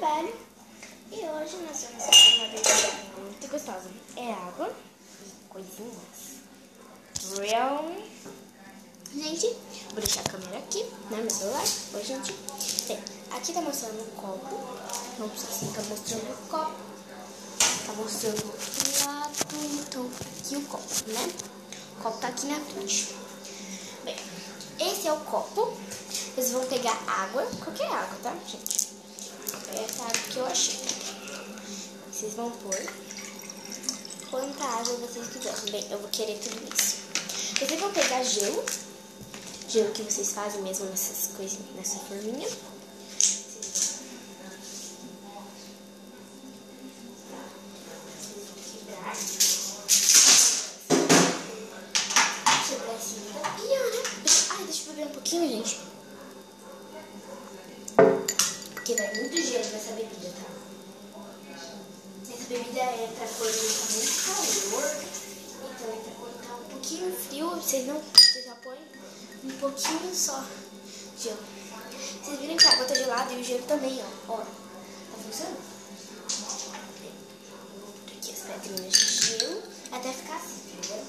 Velho. E hoje nós vamos fazer uma bebida muito gostosa. É água, coisinhas, real. Gente, vou deixar a câmera aqui, né, meu celular. Oi, gente. Bem, aqui tá mostrando o copo. Não sei se tá mostrando o copo. Tá mostrando o lado. Então, aqui o copo, né? O copo tá aqui na frente. Bem, esse é o copo. Vocês vão pegar água, qualquer água, tá, gente? Essa água que eu achei. Vocês vão pôr quanta água vocês quiserem. Bem, eu vou querer tudo isso. Vocês vão pegar gelo. Gelo que vocês fazem mesmo nessas coisinhas, nessa forminha. Ai, deixa eu beber um pouquinho, gente. Porque vai muito gelo nessa bebida, tá? Essa bebida é pra quando tá muito calor. Então é pra quando tá um pouquinho frio. Vocês já põem um pouquinho só de gelo. Vocês viram que a água tá gelada e o gelo também, ó. Ó, tá funcionando? Vou botar aqui as pedrinhas de gelo até ficar assim, entendeu?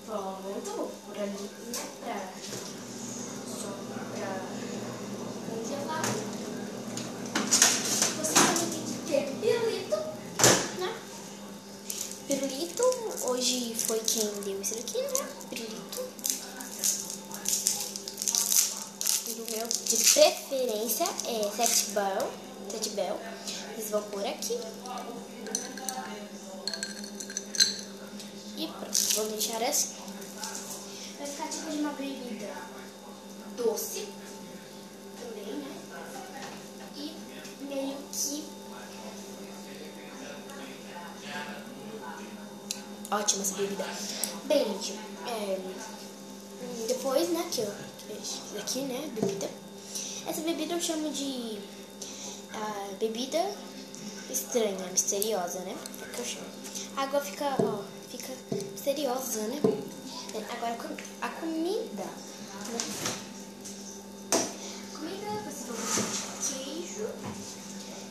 Pronto, por ali, né, só pra congelar. Você também tem que ter pirulito, né? Pirulito, hoje foi quem deu isso aqui, né? Pirulito. E o meu de preferência é 7 Bell. Eles vão por aqui. E pronto, vou deixar assim. Vai ficar tipo de uma bebida doce também, né? E meio que ótima essa bebida. Bem, gente, depois, né, que eu fiz aqui, né, bebida. Essa bebida eu chamo de bebida estranha, misteriosa, né? É que eu chamo. A água fica, ó, fica misteriosa, né? Agora a comida. Comida, você vai botar queijo.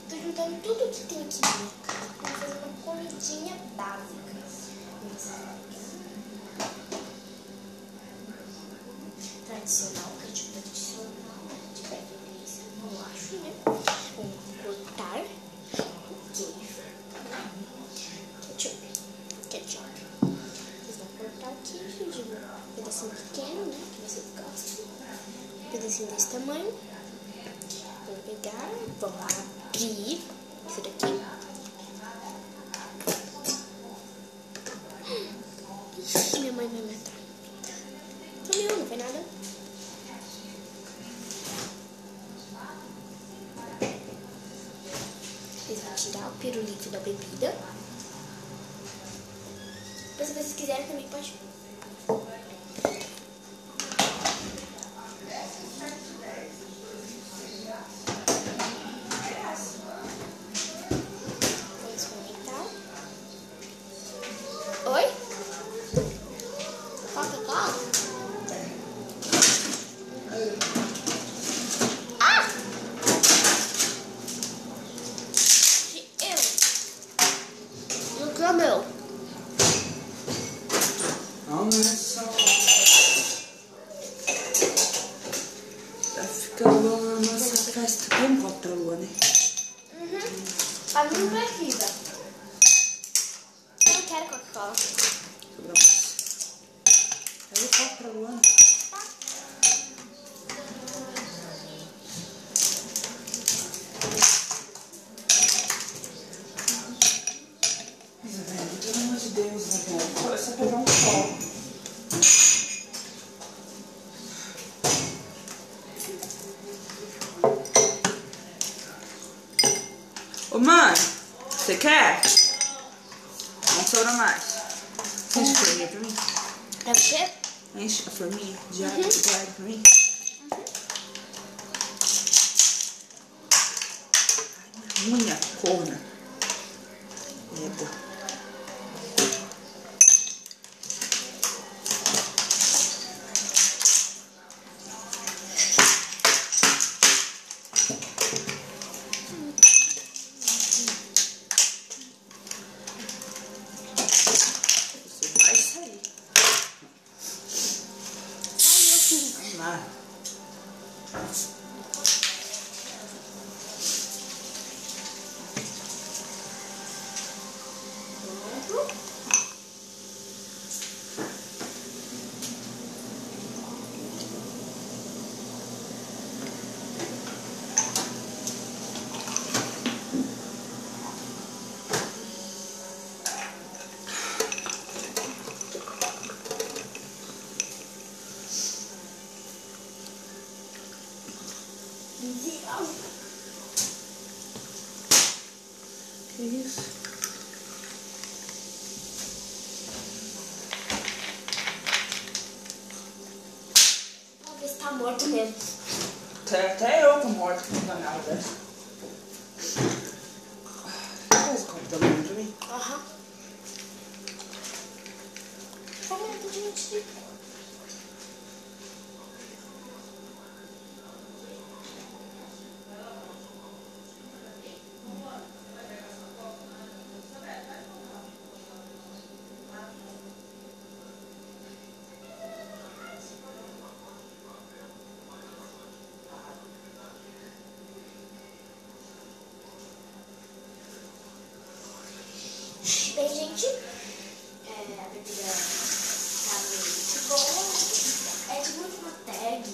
Tô juntando tudo que tem aqui na minha casa. Vou fazer uma comidinha básica. Tradicional, ketchup tradicional, de preferência, eu acho, né? Vamos cortar o queijo. Ketchup. Vocês vão cortar aqui, gente, um pedacinho pequeno, né? Que vocês gostam. Um pedacinho desse tamanho. Vamos pegar, vamos abrir isso daqui. Ixi, minha mãe vai matar. Não foi nada. Vocês vão tirar o pirulito da bebida. Depois, se vocês quiserem, também pode. Vamos experimentar. Oi? Coca-Cola? Ah! Não comeu. Tá ficando a nossa festa. Tem um copo pra lua, né? A mim não precisa. Eu não quero Coca-Cola. Sobra mais. Pega o copo pra lua. Isabelle, pelo amor de Deus, Isabelle. É só pegar um copo. Ô mãe, você quer? Não sobra mais. Enche a forminha pra mim. Pra você? Enche a forminha de água pra mim. Unha, corna. Égua. Você vai sair. Saiu aqui. Vamos lá. Que isso? Vamos ver se tá morto mesmo. Até eu tô morto com uma danada dessa. Faz o copo da mão pra mim. Aham. Tá vendo, gente? Bem, gente, a bebida tá muito boa. É tipo uma tag.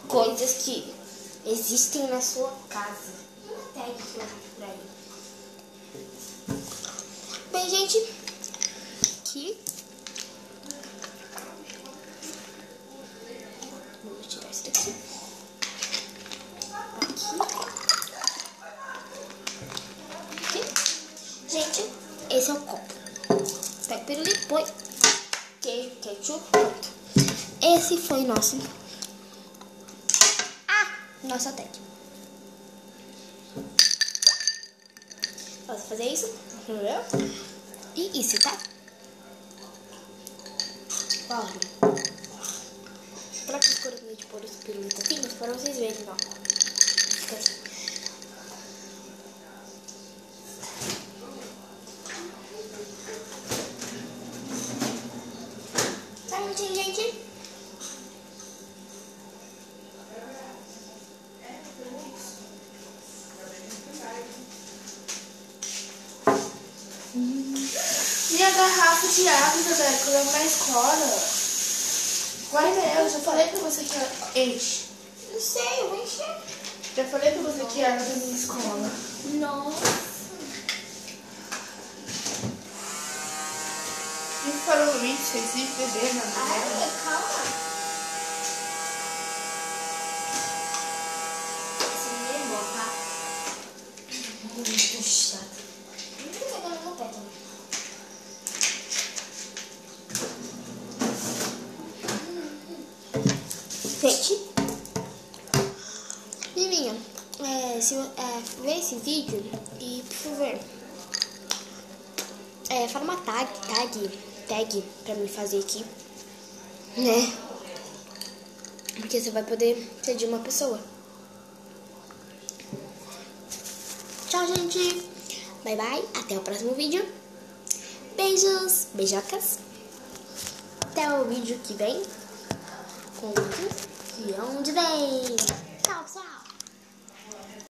Coisas que existem na sua casa. Uma tag que eu vi por aí. Bem, gente, aqui. Vamos tirar isso daqui. Gente, esse é o copo. Pega o pirulito, põe ketchup, pronto. Esse foi nosso. Nossa tag. Posso fazer isso? E isso, tá? Olha. Pra que escuro eu de pôr esse pirulito aqui, mas para vocês verem, ó. Fica assim. Gente. E a garrafa de água, Isabela, que eu levo na escola. Guarda ela, já falei pra você que enche. Não sei, eu vou encher. Já falei pra você que era da minha escola. Nossa. E falou isso, vocês vivem bebendo, né? Ai, calma. Esse menino é bom, tá? Muito chato. Não fica pegando no pé também. Gente, Livinha, vê esse vídeo e, por favor, fala uma tag pra mim fazer aqui, né? Porque você vai poder ser de uma pessoa. Tchau, gente. Bye, bye. Até o próximo vídeo. Beijos, beijocas. Até o vídeo que vem. Com o que onde vem. Tchau, tchau.